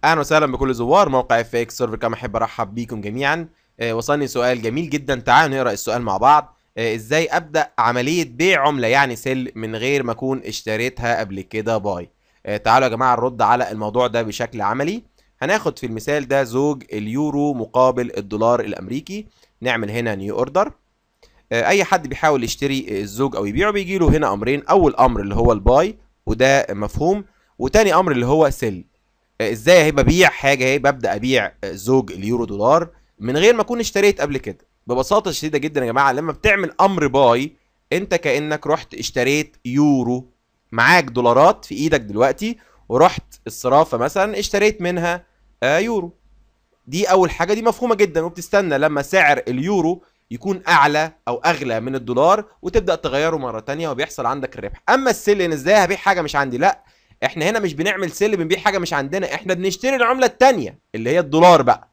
اهلا وسهلا بكل زوار موقع اف اكس سيرفر. كما احب ارحب بيكم جميعا. وصلني سؤال جميل جدا، تعالوا نقرا السؤال مع بعض. ازاي ابدا عمليه بيع عمله يعني سيل من غير ما اكون اشتريتها قبل كده باي؟ تعالوا يا جماعه نرد على الموضوع ده بشكل عملي. هناخد في المثال ده زوج اليورو مقابل الدولار الامريكي. نعمل هنا نيو اوردر. اي حد بيحاول يشتري الزوج او يبيعه بيجي له هنا امرين، اول امر اللي هو الباي وده مفهوم، وتاني امر اللي هو سيل. ازاي هيبقى ببيع حاجه، هيبقى ابدا ابيع زوج اليورو دولار من غير ما اكون اشتريت قبل كده؟ ببساطه شديده جدا يا جماعه، لما بتعمل امر باي انت كانك رحت اشتريت يورو، معاك دولارات في ايدك دلوقتي ورحت الصرافه مثلا اشتريت منها يورو. دي اول حاجه، دي مفهومه جدا، وبتستنى لما سعر اليورو يكون اعلى او اغلى من الدولار وتبدا تغيره مره تانية وبيحصل عندك الربح. اما السيل ان ازاي هبيع حاجه مش عندي، لا، احنا هنا مش بنعمل سيل بنبيع حاجه مش عندنا، احنا بنشتري العمله التانية اللي هي الدولار بقى.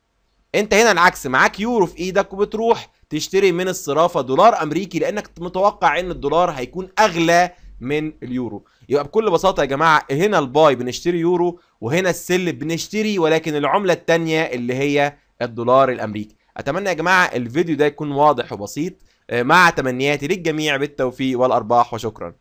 انت هنا العكس، معاك يورو في ايدك وبتروح تشتري من الصرافه دولار امريكي لانك متوقع ان الدولار هيكون اغلى من اليورو. يبقى بكل بساطه يا جماعه هنا الباي بنشتري يورو، وهنا السل بنشتري ولكن العمله الثانيه اللي هي الدولار الامريكي. اتمنى يا جماعه الفيديو ده يكون واضح وبسيط. مع تمنياتي للجميع بالتوفيق والارباح، وشكرا.